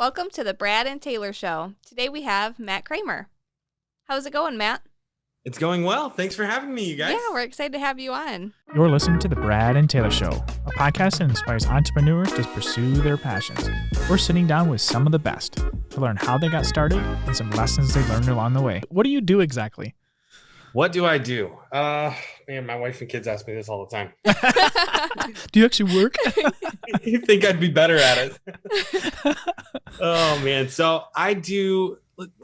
Welcome to the Brad and Taylor Show. Today we have Matt Cramer. How's it going, Matt? It's going well. Thanks for having me, you guys. Yeah, we're excited to have you on. You're listening to the Brad and Taylor Show, a podcast that inspires entrepreneurs to pursue their passions. We're sitting down with some of the best to learn how they got started and some lessons they learned along the way. What do you do exactly? What do I do? Man, my wife and kids ask me this all the time. Do you actually work? You think I'd be better at it? Oh, man. So I do,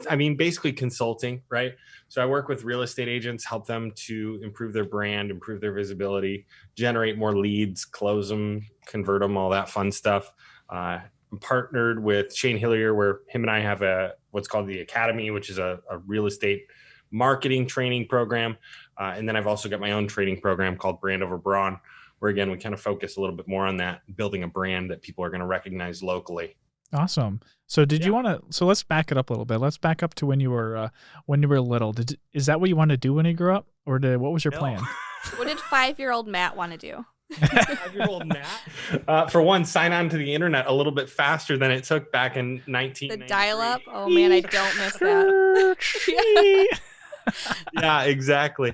basically consulting, right? So I work with real estate agents, help them to improve their brand, improve their visibility, generate more leads, close them, convert them, all that fun stuff. I'm partnered with Shane Hillier, where him and I have what's called the Academy, which is a real estate marketing training program. And then I've also got my own training program called Brand Over Brawn, where again, we kind of focus a little bit more on that, building a brand that people are going to recognize locally. Awesome. So you want to, so let's back it up a little bit. Let's back up to when you were little. Is that what you want to do when you grew up, or what was your plan? What did 5-year-old Matt want to do? 5-year-old Matt, for one, sign on to the internet a little bit faster than it took back in 1993. The dial-up? Oh man, I don't miss that. Yeah, exactly.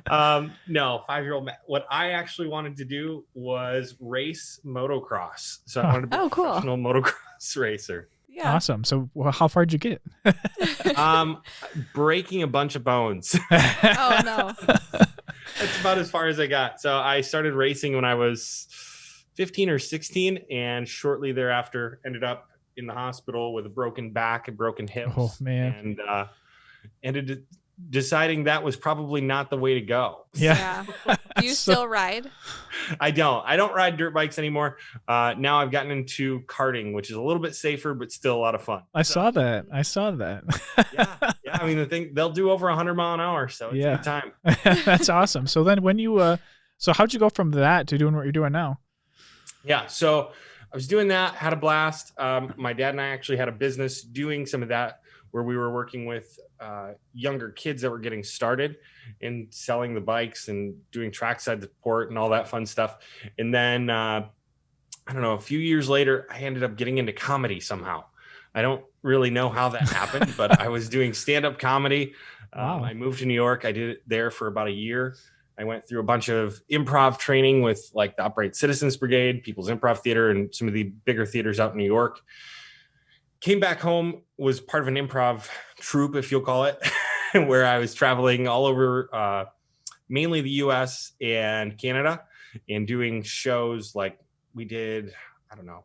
No, 5-year-old Matt. What I actually wanted to do was race motocross. So I wanted to be a professional motocross racer. Yeah. Awesome. So how far did you get? Breaking a bunch of bones. Oh no. That's about as far as I got. So I started racing when I was 15 or 16, and shortly thereafter ended up in the hospital with a broken back and broken hips. Oh man. And ended deciding that was probably not the way to go. Yeah. Do you still ride? I don't ride dirt bikes anymore. Now I've gotten into karting, which is a little bit safer, but still a lot of fun. I saw that. Yeah. I mean, they'll do over 100 mile an hour. So it's a good time. That's awesome. So then when you, so how'd you go from that to doing what you're doing now? Yeah. So I was doing that, had a blast. My dad and I actually had a business doing some of that, where we were working with younger kids that were getting started in selling the bikes and doing trackside support and all that fun stuff. And then, I don't know, a few years later, I ended up getting into comedy somehow. I don't really know how that happened, but I was doing stand-up comedy. Wow. I moved to New York. I did it there for about a year. I went through a bunch of improv training with like the Upright Citizens Brigade, People's Improv Theater, and some of the bigger theaters out in New York. Came back home, was part of an improv troupe, if you'll call it, where I was traveling all over, mainly the US and Canada, and doing shows like we did, I don't know.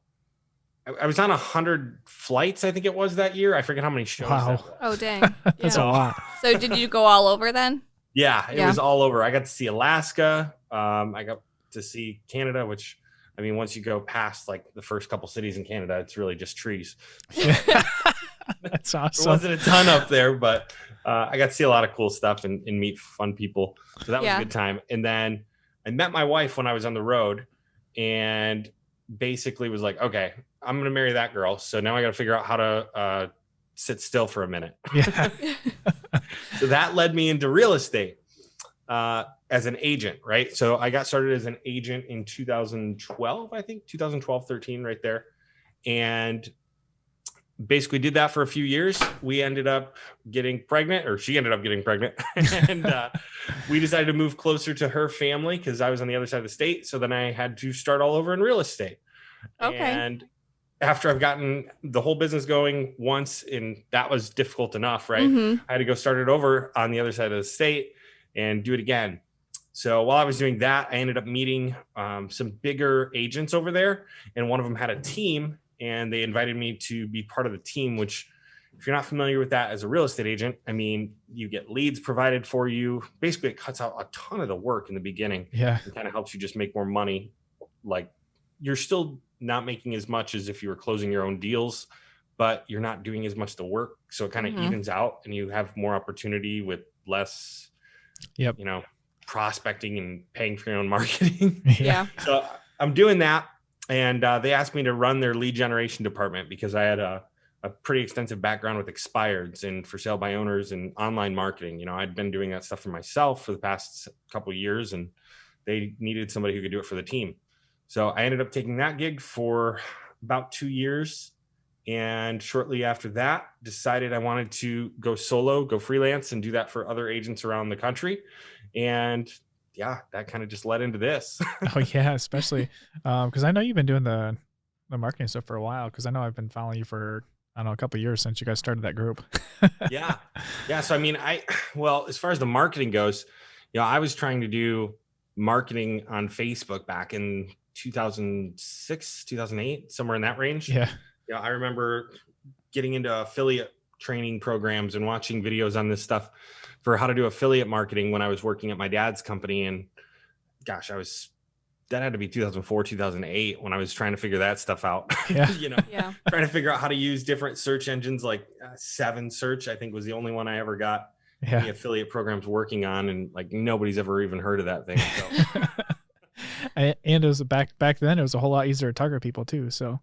I was on 100 flights, I think it was that year. I forget how many shows. Wow. That was. Oh, dang. That's a lot. So did you go all over then? Yeah, it was all over. I got to see Alaska. I got to see Canada, which, I mean, once you go past like the first couple cities in Canada, it's really just trees. That's awesome. There wasn't a ton up there, but I got to see a lot of cool stuff and meet fun people. So that was a good time. And then I met my wife when I was on the road, and basically was like, okay, I'm going to marry that girl. So now I got to figure out how to sit still for a minute. Yeah. So that led me into real estate as an agent, right? So I got started as an agent in 2012, I think, 2012, 13, right there. And basically did that for a few years. We ended up getting pregnant, or she ended up getting pregnant. And we decided to move closer to her family because I was on the other side of the state. So then I had to start all over in real estate. Okay. And after I've gotten the whole business going once, and that was difficult enough, right? Mm-hmm. I had to go start it over on the other side of the state and do it again. So while I was doing that, I ended up meeting some bigger agents over there, and one of them had a team, and they invited me to be part of the team, which, if you're not familiar with that as a real estate agent, I mean, you get leads provided for you. Basically, it cuts out a ton of the work in the beginning. Yeah. It kind of helps you just make more money. Like, you're still not making as much as if you were closing your own deals, but you're not doing as much the work. So it kind of evens out, and you have more opportunity with less, prospecting and paying for your own marketing. Yeah. So I'm doing that. And they asked me to run their lead generation department because I had a pretty extensive background with expireds and for sale by owners and online marketing. I'd been doing that stuff for myself for the past couple of years, and they needed somebody who could do it for the team. So I ended up taking that gig for about 2 years. And shortly after that, decided I wanted to go solo, go freelance, and do that for other agents around the country. And yeah, that kind of just led into this. Oh yeah, especially because I know you've been doing the marketing stuff for a while. Because I know I've been following you for I don't know a couple of years since you guys started that group. Yeah. Yeah. So, I mean, well, as far as the marketing goes, I was trying to do marketing on Facebook back in 2006, 2008, somewhere in that range. Yeah. I remember getting into affiliate training programs and watching videos on this stuff for how to do affiliate marketing when I was working at my dad's company. And gosh, that had to be 2004, 2008 when I was trying to figure that stuff out. Yeah. Yeah. Trying to figure out how to use different search engines like 7 Search, I think was the only one I ever got Yeah. any affiliate programs working on. And like nobody's ever even heard of that thing. So. And it was back then, it was a whole lot easier to target people too. So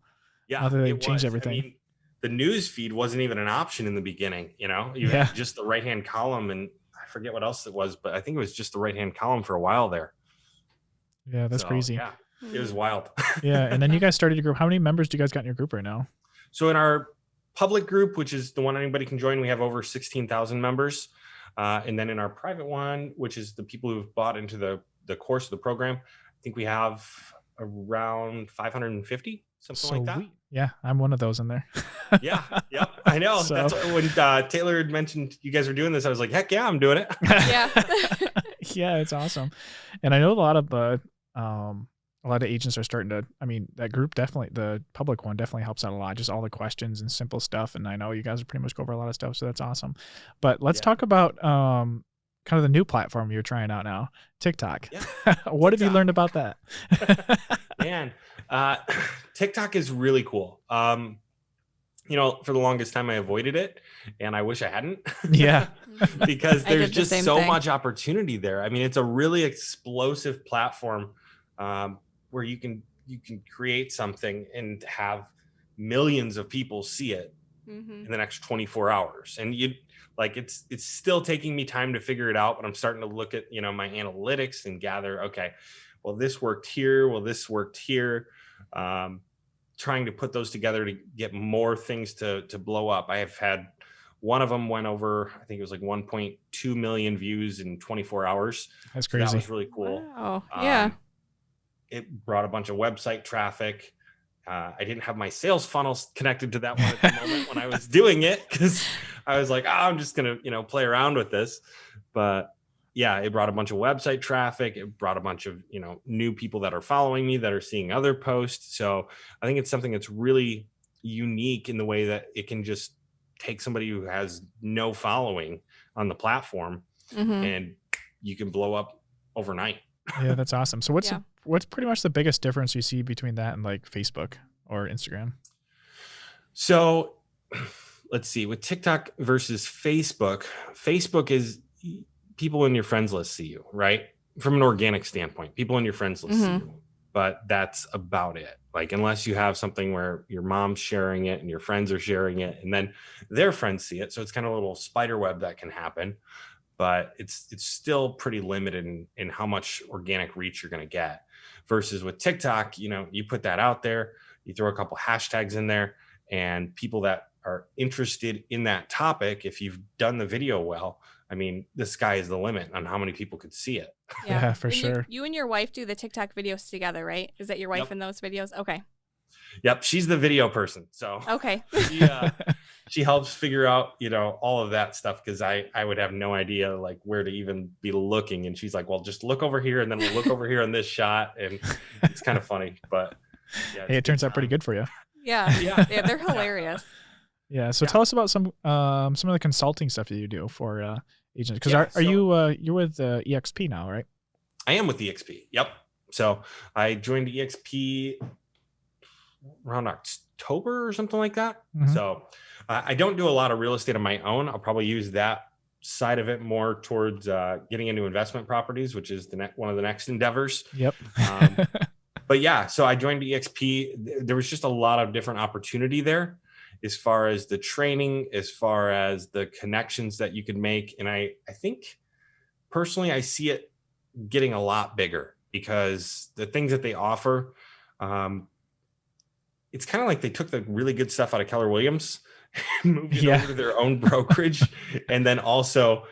Yeah, now that they it changed was. everything. I mean, the news feed wasn't even an option in the beginning. You Yeah. had just the right-hand column, and I forget what else it was, but I think it was just the right-hand column for a while there. Yeah, that's So, crazy. Yeah, it was wild. Yeah, and then you guys started your group. How many members do you guys got in your group right now? So in our public group, which is the one anybody can join, we have over 16,000 members. And then in our private one, which is the people who've bought into the course of the program, I think we have around 550, something like that. Sweet. Yeah, I'm one of those in there. Yeah, yep, I know. So- That's when Taylor had mentioned you guys were doing this. I was like, heck yeah, I'm doing it. Yeah. Yeah, it's awesome. And I know a lot of agents are starting to, I mean, that group definitely, the public one definitely helps out a lot, just all the questions and simple stuff. And I know you guys are pretty much go over a lot of stuff, so that's awesome. But let's talk about kind of the new platform you're trying out now, TikTok. Yeah. What have you learned about that? Man, TikTok is really cool. For the longest time I avoided it, and I wish I hadn't. Yeah. Because I did there's the just same so thing. much opportunity there. I mean, it's a really explosive platform where you can create something and have millions of people see it Mm-hmm. in the next 24 hours. And it's still taking me time to figure it out, but I'm starting to look at, my analytics and gather, okay, well, this worked here. Well, this worked here. Trying to put those together to get more things to blow up. I have had one of them went over, I think it was like 1.2 million views in 24 hours. That's So crazy. that was really cool. Wow. Yeah. It brought a bunch of website traffic. I didn't have my sales funnels connected to that one at the moment when I was doing it, because I was like, I'm just going to, play around with this. But yeah, it brought a bunch of website traffic. It brought a bunch of, new people that are following me that are seeing other posts. So I think it's something that's really unique in the way that it can just take somebody who has no following on the platform Mm-hmm. and you can blow up overnight. Yeah, that's awesome. So Yeah. what's pretty much the biggest difference you see between that and like Facebook or Instagram? So let's see, with TikTok versus Facebook is people in your friends list see you, right? From an organic standpoint, people in your friends list see you, but that's about it. Like, unless you have something where your mom's sharing it and your friends are sharing it and then their friends see it. So it's kind of a little spider web that can happen, but it's still pretty limited in how much organic reach you're going to get. Versus with TikTok, you put that out there, you throw a couple hashtags in there, and people that are interested in that topic, if you've done the video well, I mean, the sky is the limit on how many people could see it. Yeah, for And sure. You and your wife do the TikTok videos together, right? Is that your wife Yep. in those videos? Okay. Yep, she's the video person. So Okay. she helps figure out, all of that stuff, because I would have no idea like where to even be looking. And she's like, well, just look over here, and then we'll look over here on this shot. And it's kind of funny, but yeah, Hey, it turns out pretty good for you. Yeah. Yeah. Yeah, they're hilarious. Yeah. So Yeah. tell us about some of the consulting stuff that you do for agents. Because Yeah, are you you're with EXP now, right? I am with EXP. Yep. So I joined EXP around October or something like that. Mhm. So I don't do a lot of real estate on my own. I'll probably use that side of it more towards getting into investment properties, which is one of the next endeavors. Yep. But yeah, so I joined EXP. There was just a lot of different opportunity there as far as the training, as far as the connections that you could make. And I think personally, I see it getting a lot bigger, because the things that they offer, it's kind of like they took the really good stuff out of Keller Williams and moved it Yeah. over to their own brokerage and then also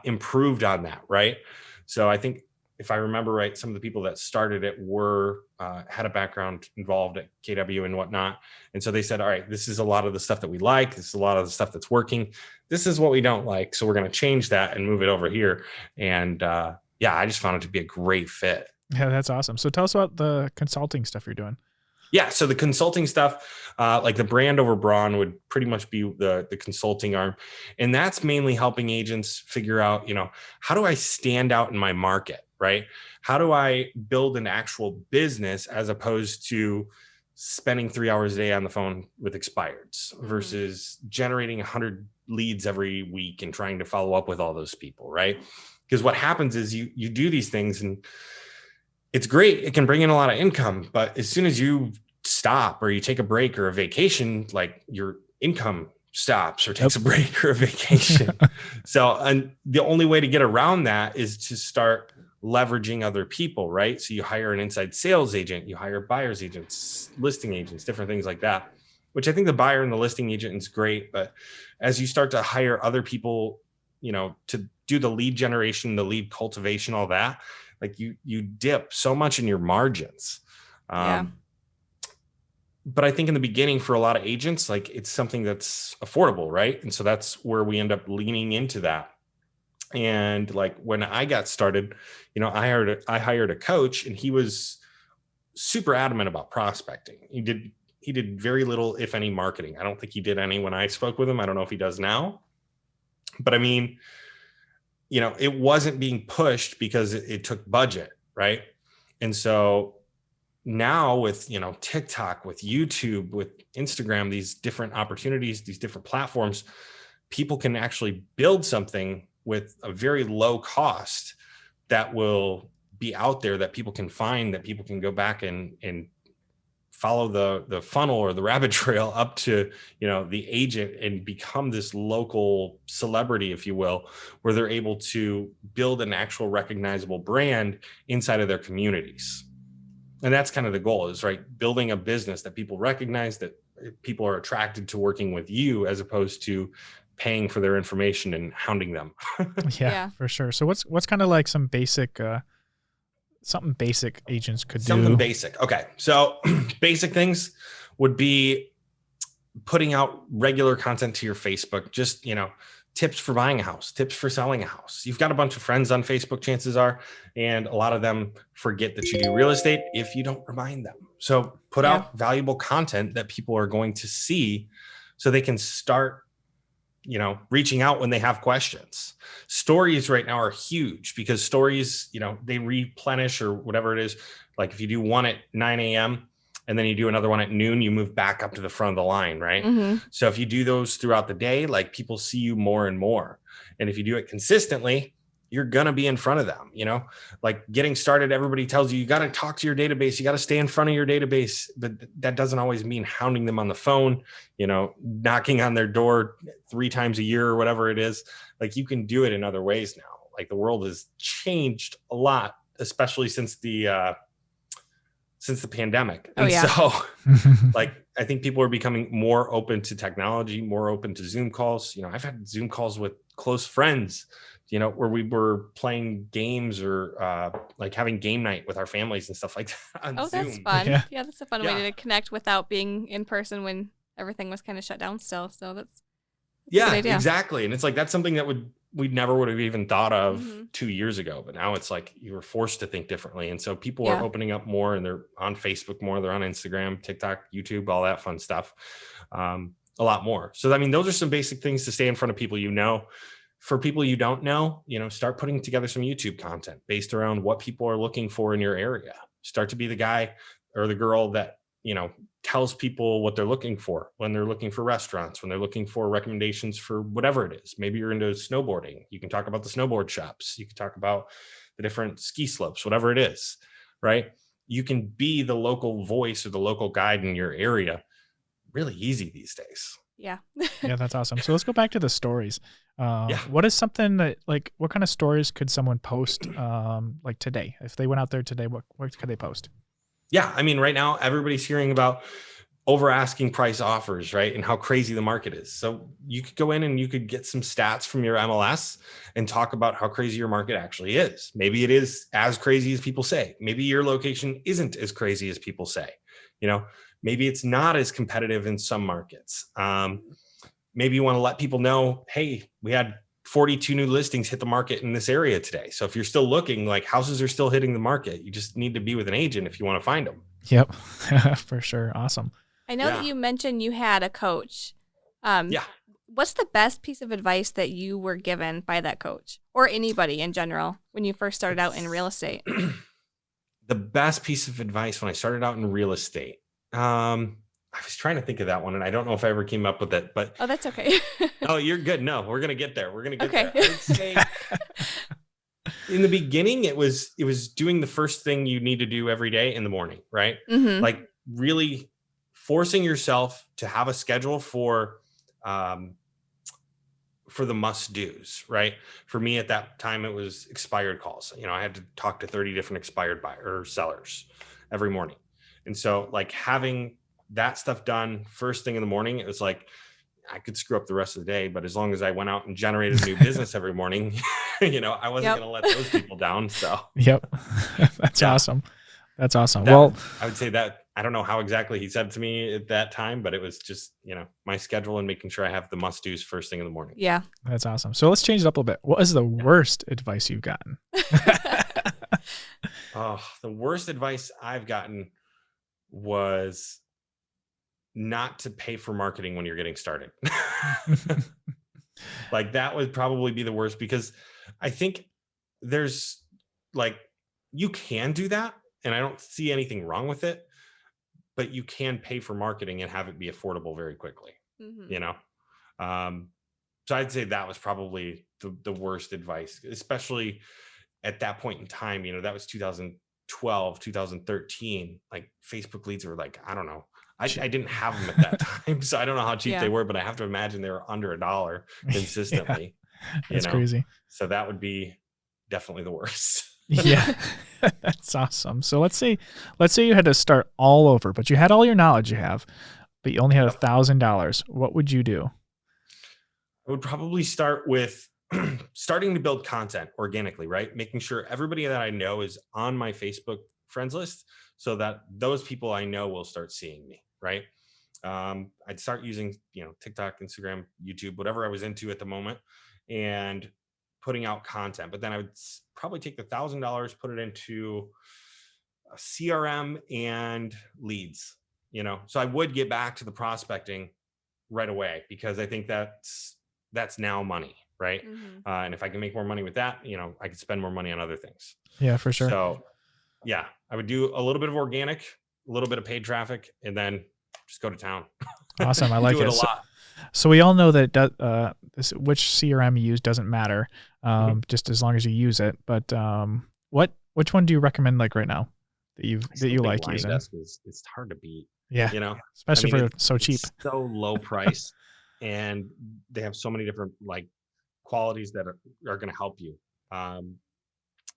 improved on that, right? So I think if I remember right, some of the people that started it were had a background involved at KW and whatnot. And so they said, all right, this is a lot of the stuff that we like. This is a lot of the stuff that's working. This is what we don't like. So we're going to change that and move it over here. And yeah, I just found it to be a great fit. Yeah, that's awesome. So tell us about the consulting stuff you're doing. Yeah, so the consulting stuff, like the brand over brawn would pretty much be the consulting arm. And that's mainly helping agents figure out, how do I stand out in my market, right? How do I build an actual business as opposed to spending 3 hours a day on the phone with expireds versus generating 100 leads every week and trying to follow up with all those people, right? Because what happens is you do these things and it's great. It can bring in a lot of income, but as soon as you stop or you take a break or a vacation, like your income stops or takes a break or a vacation. So, and the only way to get around that is to start leveraging other people, right? So you hire an inside sales agent, you hire buyer's agents, listing agents, different things like that, which I think the buyer and the listing agent is great. But as you start to hire other people, to do the lead generation, the lead cultivation, all that, like you dip so much in your margins. But I think in the beginning for a lot of agents, like it's something that's affordable, right? And so that's where we end up leaning into that. And like when I got started, I hired a coach and he was super adamant about prospecting. He did very little, if any, marketing. I don't think he did any when I spoke with him. I don't know if he does now. But I mean, it wasn't being pushed because it took budget, right? And so now with, TikTok, with YouTube, with Instagram, these different opportunities, these different platforms, people can actually build something with a very low cost that will be out there that people can find, that people can go back and follow the funnel or the rabbit trail up to, the agent and become this local celebrity, if you will, where they're able to build an actual recognizable brand inside of their communities. And that's kind of the goal is, right, building a business that people recognize, that people are attracted to working with you as opposed to paying for their information and hounding them. Yeah, for sure. So what's kind of like some basic, something basic agents could do? Something basic. Okay. So basic things would be putting out regular content to your Facebook, just, tips for buying a house, tips for selling a house. You've got a bunch of friends on Facebook, chances are, and a lot of them forget that you do real estate if you don't remind them. So put out valuable content that people are going to see so they can start, reaching out when they have questions. Stories right now are huge because stories, they replenish or whatever it is. Like if you do one at 9 a.m., and then you do another one at noon, you move back up to the front of the line, right? Mm-hmm. So if you do those throughout the day, like people see you more and more. And if you do it consistently, you're going to be in front of them, like getting started. Everybody tells you got to talk to your database. You got to stay in front of your database, but that doesn't always mean hounding them on the phone, knocking on their door 3 times a year or whatever it is. Like you can do it in other ways now. Like the world has changed a lot, especially since the pandemic. And so like, I think people are becoming more open to technology, more open to Zoom calls. I've had Zoom calls with close friends, where we were playing games or like having game night with our families and stuff like that on Zoom. That's fun. Yeah, that's a fun way to connect without being in person when everything was kind of shut down still. So that's a good idea. Exactly. And it's like, that's something that we never would have even thought of 2 years ago, but now it's like you were forced to think differently. And so people are opening up more and they're on Facebook more, they're on Instagram, TikTok, YouTube, all that fun stuff, a lot more. So, I mean, those are some basic things to stay in front of people, for people you don't know, start putting together some YouTube content based around what people are looking for in your area. Start to be the guy or the girl that, tells people what they're looking for when they're looking for restaurants, when they're looking for recommendations for whatever it is. Maybe you're into snowboarding. You can talk about the snowboard shops. You can talk about the different ski slopes, whatever it is, right? You can be the local voice or the local guide in your area. Really easy these days. Yeah. Yeah, that's awesome. So let's go back to the stories. What is something that, like, what kind of stories could someone post like today? If they went out there today, what could they post? Yeah. I mean, right now, everybody's hearing about over asking price offers, right? And how crazy the market is. So you could go in and you could get some stats from your MLS and talk about how crazy your market actually is. Maybe it is as crazy as people say. Maybe your location isn't as crazy as people say. Maybe it's not as competitive in some markets. Maybe you want to let people know, hey, we had 42 new listings hit the market in this area today. So if you're still looking, like, houses are still hitting the market. You just need to be with an agent if you want to find them. Yep. For sure. Awesome. I know that you mentioned you had a coach. Yeah. What's the best piece of advice that you were given by that coach, or anybody in general, when you first started out in real estate? The best piece of advice when I started out in real estate. I was trying to think of that one, and I don't know if I ever came up with it, but oh, that's okay. Oh, you're good. No, we're gonna get there. We're gonna get okay. there. I would say in the beginning, it was doing the first thing you need to do every day in the morning, right? Mm-hmm. Like really forcing yourself to have a schedule for the must-dos, right? For me at that time, it was expired calls. I had to talk to 30 different expired buyers or sellers every morning. And so like having that stuff done first thing in the morning, it was like, I could screw up the rest of the day, but as long as I went out and generated new business every morning, I wasn't going to let those people down. So, yep. That's awesome. That's awesome. I would say that, I don't know how exactly he said to me at that time, but it was just, my schedule and making sure I have the must-dos first thing in the morning. Yeah. That's awesome. So let's change it up a little bit. What is the worst advice you've gotten? The worst advice I've gotten was not to pay for marketing when you're getting started. Like that would probably be the worst, because I think there's like, you can do that and I don't see anything wrong with it, but you can pay for marketing and have it be affordable very quickly. Mm-hmm. So I'd say that was probably the worst advice, especially at that point in time. That was 2012, 2013. Like Facebook leads were like, I don't know. I didn't have them at that time, so I don't know how cheap they were, but I have to imagine they were under $1 consistently. That's crazy. So that would be definitely the worst. Yeah, that's awesome. So let's say you had to start all over, but you had all your knowledge you have, but you only had $1,000. What would you do? I would probably start with starting to build content organically, right? Making sure everybody that I know is on my Facebook friends list, so that those people I know will start seeing me, right? I'd start using, TikTok, Instagram, YouTube, whatever I was into at the moment, and putting out content. But then I would probably take the $1,000, put it into a CRM and leads, so I would get back to the prospecting right away, because I think that's now money, right? Mm-hmm. And if I can make more money with that, I could spend more money on other things. Yeah, for sure. So yeah, I would do a little bit of organic, a little bit of paid traffic, and then just go to town. Awesome. I like it a lot. So we all know that which CRM you use doesn't matter, just as long as you use it. But which one do you recommend, like right now, that you like using? It's hard to beat. Yeah, especially for so cheap, so low price, and they have so many different like qualities that are going to help you.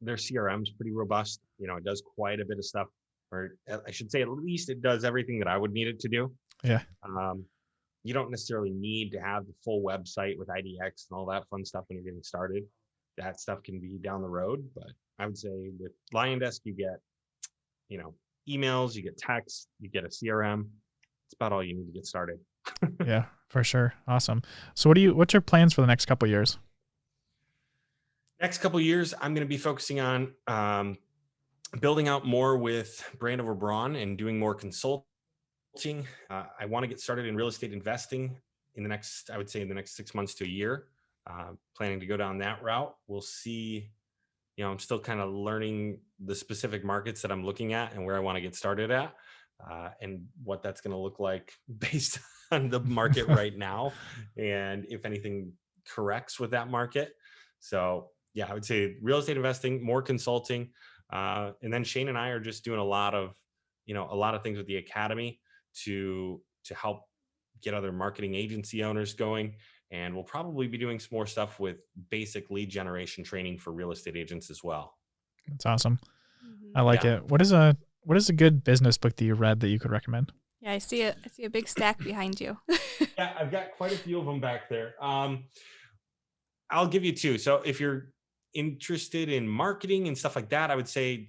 Their CRM is pretty robust. It does quite a bit of stuff, or I should say, at least it does everything that I would need it to do. Yeah. You don't necessarily need to have the full website with IDX and all that fun stuff when you're getting started. That stuff can be down the road, but I would say with LionDesk, you get, emails, you get text, you get a CRM. It's about all you need to get started. Yeah, for sure. Awesome. So what's your plans for the next couple of years? Next couple of years, I'm going to be focusing on building out more with Brand Over Braun and doing more consulting. I want to get started in real estate investing in the next 6 months to a year. Planning to go down that route. We'll see. I'm still kind of learning the specific markets that I'm looking at and where I want to get started at, and what that's going to look like based on the market right now, and if anything corrects with that market. So yeah, I would say real estate investing, more consulting, and then Shane and I are just doing a lot of things with the academy to help get other marketing agency owners going. And we'll probably be doing some more stuff with basic lead generation training for real estate agents as well. That's awesome. I like it. What is a good business book that you read that you could recommend? Yeah, I see a big stack behind you. Yeah, I've got quite a few of them back there. I'll give you two. So if you're interested in marketing and stuff like that, I would say,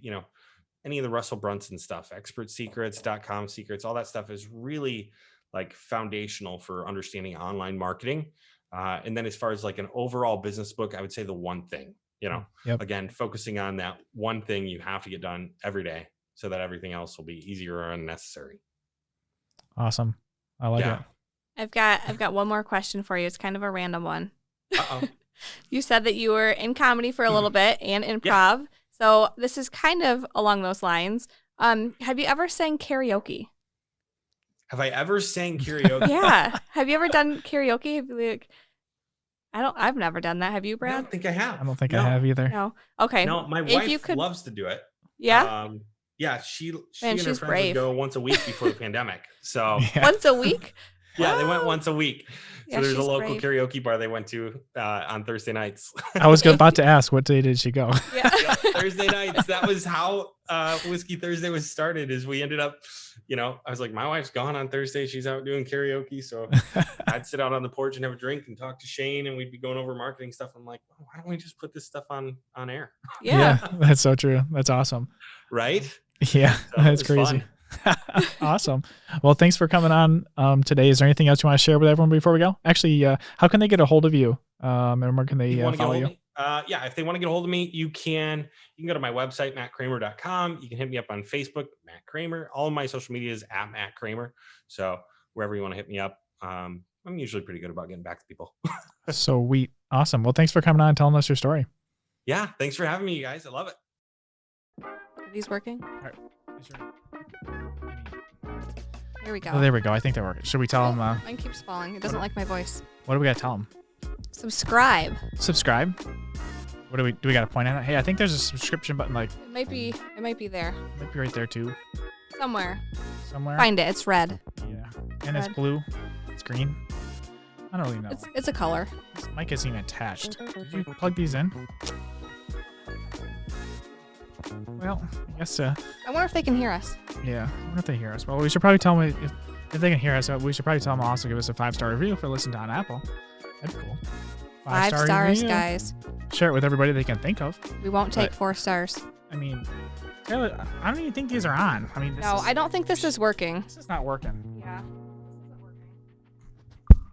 any of the Russell Brunson stuff, expertsecrets.com secrets, all that stuff is really like foundational for understanding online marketing. And then as far as like an overall business book, I would say The One Thing, Yep. again, focusing on that one thing you have to get done every day so that everything else will be easier or unnecessary. Awesome. I like it. I've got one more question for you. It's kind of a random one. Uh-oh. You said that you were in comedy for a little bit and improv. So this is kind of along those lines. Have you ever sang karaoke? Have I ever sang karaoke? Yeah. Have you ever done karaoke? I've never done that. Have you, Brad? I don't think I have. I don't think I have either. No. Okay. No, my wife loves to do it. Yeah. Yeah, she Man, and her friends would go once a week before the pandemic. So Once a week? Yeah, they went once a week. So Yeah, there's a she's local brave. karaoke bar they went to on Thursday nights. I was about to ask, what day did she go? Yeah. Yeah, Thursday nights. That was how Whiskey Thursday was started. Is we ended up, I was like, my wife's gone on Thursday. She's out doing karaoke. So I'd sit out on the porch and have a drink and talk to Shane, and we'd be going over marketing stuff. I'm like, why don't we just put this stuff on air? Yeah. That's so true. That's awesome. Right? Yeah, So that's it was crazy. fun. Awesome. Well, thanks for coming on today. Is there anything else you want to share with everyone before we go? Actually, how can they get a hold of you? And where can they follow you? Yeah, if they want to get a hold of me, you can go to my website, mattcramer.com. You can hit me up on Facebook, Matt Cramer. All of my social media is at Matt Cramer. So wherever you want to hit me up, I'm usually pretty good about getting back to people. Sweet. Awesome. Well, thanks for coming on and telling us your story. Yeah, thanks for having me, you guys. I love it. Are these working? All right. Here we go. Oh, there we go. I think they're working. Should we tell them? Mine keeps falling. It doesn't like my voice. What do we got to tell them? Subscribe. Subscribe. What do we got to point at? Hey, I think there's a subscription button. Like It might be there. might be right there too, Somewhere. somewhere. Find it. It's red. Yeah, and it's Red. blue. It's green. I don't really know. It's a color. This mic isn't even attached. Did you plug these in? Well, I guess. I wonder if they can hear us. Yeah. I wonder if they hear us. Well, we should probably tell them if they can hear us. We should probably tell them also give us a 5-star review for listening to on Apple. That'd be cool. 5 5-star stars, review. guys. Share it with everybody they can think of. We won't take But- 4 stars. I mean, Taylor, I don't even think these are on. I mean, No, I don't think this is working. This is not working.